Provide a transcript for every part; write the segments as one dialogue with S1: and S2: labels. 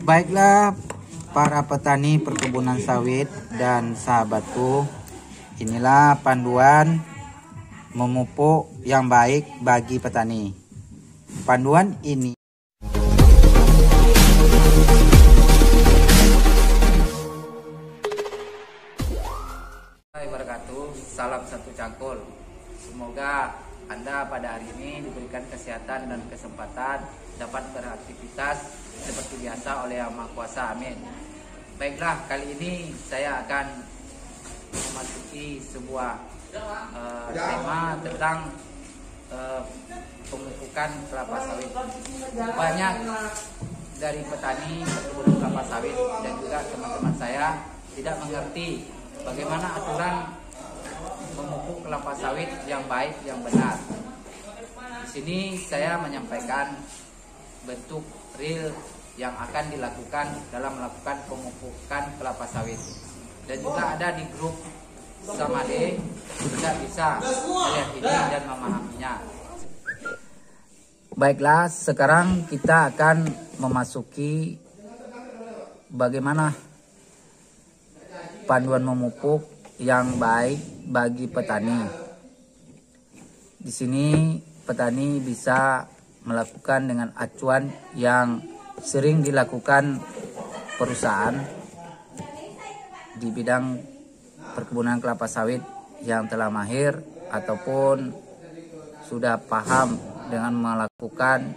S1: Baiklah para petani perkebunan sawit dan sahabatku, inilah panduan memupuk yang baik bagi petani. Panduan ini salam satu cangkul. Semoga Anda pada hari ini diberikan kesehatan dan kesempatan dapat beraktivitas seperti biasa oleh Yang Maha Kuasa. Amin. Baiklah, kali ini saya akan memasuki sebuah tema tentang pemupukan kelapa sawit. Banyak dari petani perkebunan kelapa sawit dan juga teman-teman saya tidak mengerti bagaimana aturan memupuk kelapa sawit yang baik, yang benar. Di sini saya menyampaikan bentuk real yang akan dilakukan dalam melakukan pemupukan kelapa sawit. Dan juga ada di grup Samade, juga bisa melihat ini dan memahaminya. Baiklah, sekarang kita akan memasuki bagaimana panduan memupuk yang baik bagi petani. Di sini petani bisa melakukan dengan acuan yang sering dilakukan perusahaan di bidang perkebunan kelapa sawit yang telah mahir ataupun sudah paham dengan melakukan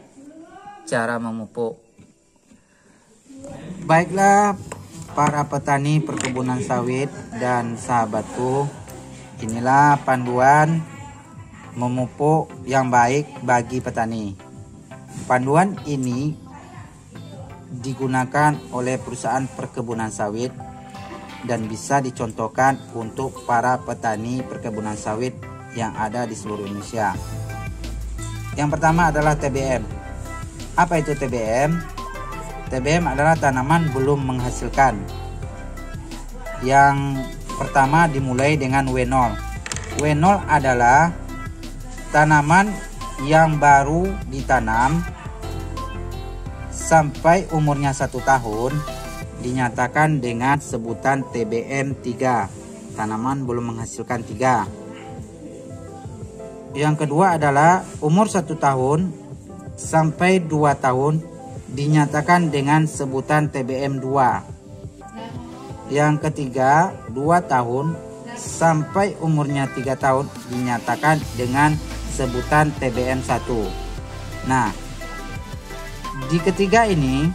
S1: cara memupuk. Baiklah para petani perkebunan sawit dan sahabatku, inilah panduan memupuk yang baik bagi petani. Panduan ini digunakan oleh perusahaan perkebunan sawit dan bisa dicontohkan untuk para petani perkebunan sawit yang ada di seluruh Indonesia. Yang pertama adalah TBM. Apa itu TBM? TBM adalah tanaman belum menghasilkan. Yang pertama dimulai dengan W0. W0 adalah tanaman yang baru ditanam sampai umurnya 1 tahun, dinyatakan dengan sebutan TBM 3. Tanaman belum menghasilkan 3. Yang kedua adalah umur 1 tahun sampai 2 tahun, dinyatakan dengan sebutan TBM 2. Yang ketiga, 2 tahun sampai umurnya 3 tahun, dinyatakan dengan sebutan TBM 1. Nah, di ketiga ini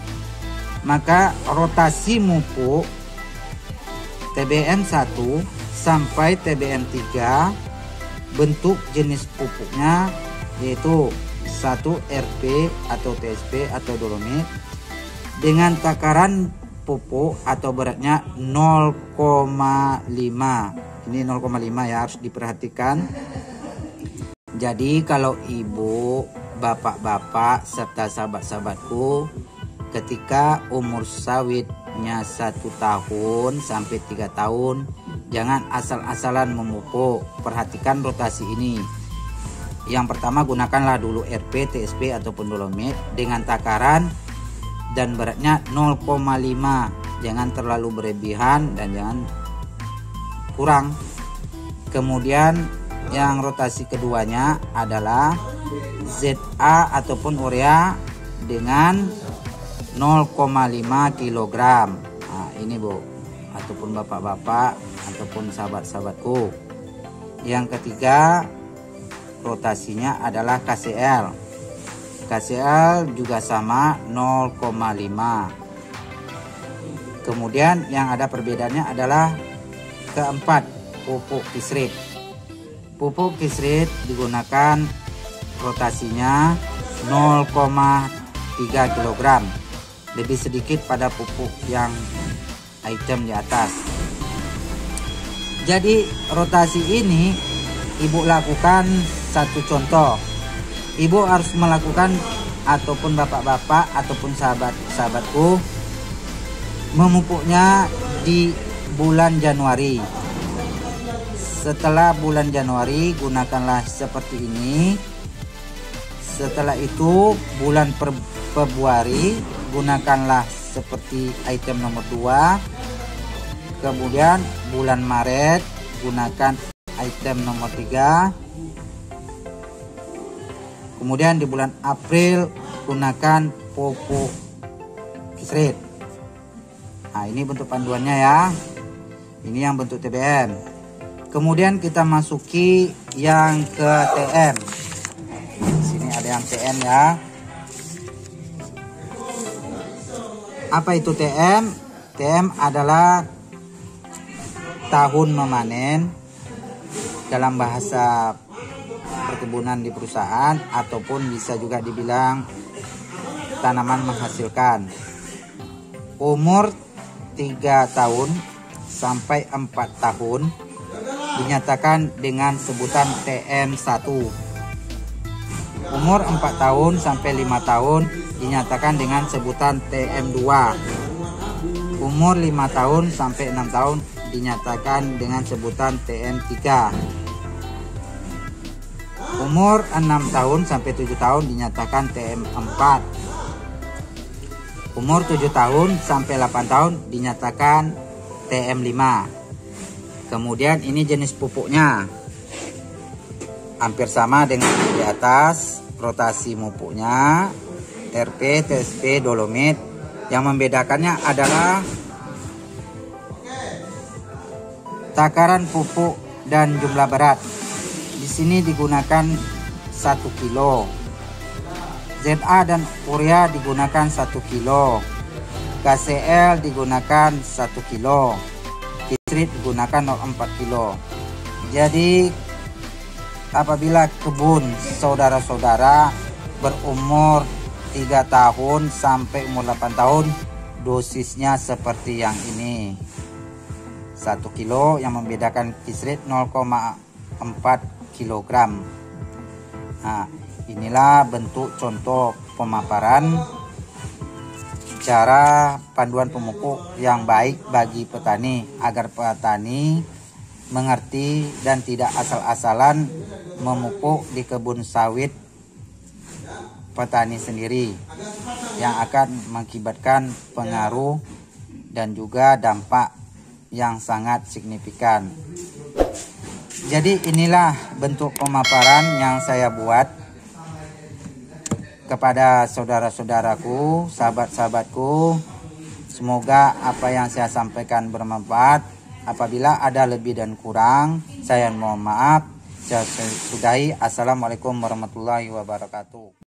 S1: maka rotasi mupuk TBM 1 sampai TBM 3, bentuk jenis pupuknya yaitu 1 RP atau TSP atau dolomit dengan takaran pupuk atau beratnya 0,5. Ini 0,5 ya, harus diperhatikan. Jadi kalau ibu, bapak-bapak serta sahabat-sahabatku, ketika umur sawitnya 1 tahun sampai 3 tahun, jangan asal-asalan memupuk. Perhatikan rotasi ini. Yang pertama, gunakanlah dulu RP, TSP ataupun dolomit dengan takaran dan beratnya 0,5. Jangan terlalu berlebihan dan jangan kurang. Kemudian yang rotasi keduanya adalah ZA ataupun urea dengan 0,5 kg. Nah, ini Bu, ataupun bapak-bapak ataupun sahabat-sahabatku. Yang ketiga, rotasinya adalah KCL. KCL juga sama 0,5. Kemudian yang ada perbedaannya adalah keempat, pupuk kisrit. Pupuk kisrit digunakan rotasinya 0,3 kg. Lebih sedikit pada pupuk yang item di atas. Jadi rotasi ini ibu lakukan satu contoh. Ibu harus melakukan, ataupun bapak-bapak ataupun sahabat-sahabatku, memupuknya di bulan Januari. Setelah bulan Januari gunakanlah seperti ini. Setelah itu bulan Februari gunakanlah
S2: seperti item nomor 2. Kemudian bulan Maret gunakan item nomor 3. Kemudian di bulan April gunakan pupuk kisrit. Nah, ini bentuk panduannya ya. Ini yang bentuk TBM. Kemudian kita masuki yang ke TM. Di sini ada yang TM ya. Apa itu TM? TM adalah tahun memanen dalam bahasa perkebunan di perusahaan, ataupun bisa juga dibilang tanaman menghasilkan. Umur 3 tahun sampai 4 tahun dinyatakan dengan sebutan TM1. Umur 4 tahun sampai 5 tahun dinyatakan dengan sebutan TM2. Umur 5 tahun sampai 6 tahun dinyatakan dengan sebutan TM3. Umur 6 tahun sampai 7 tahun dinyatakan TM4. Umur 7 tahun sampai 8 tahun dinyatakan TM5. Kemudian ini jenis pupuknya. Hampir sama dengan di atas, rotasi pupuknya, RP, TSP, dolomit. Yang membedakannya adalah takaran pupuk dan jumlah berat. Di sini digunakan 1 kilo. ZA dan urea digunakan 1 kilo. KCL digunakan 1 kilo. Kisrit digunakan 0,4 kilo. Jadi apabila kebun saudara-saudara berumur 3 tahun sampai umur 8 tahun, dosisnya seperti yang ini. 1 kilo, yang membedakan kisrit 0,4 kilogram. Nah, inilah bentuk contoh pemaparan cara panduan pemupuk yang baik bagi petani, agar petani mengerti dan tidak asal-asalan memupuk di kebun sawit petani sendiri, yang akan mengakibatkan pengaruh dan juga dampak yang sangat signifikan. Jadi inilah bentuk pemaparan yang saya buat kepada saudara-saudaraku, sahabat-sahabatku. Semoga apa yang saya sampaikan bermanfaat. Apabila ada lebih dan kurang, saya mohon maaf. Saya sudahi. Assalamualaikum warahmatullahi wabarakatuh.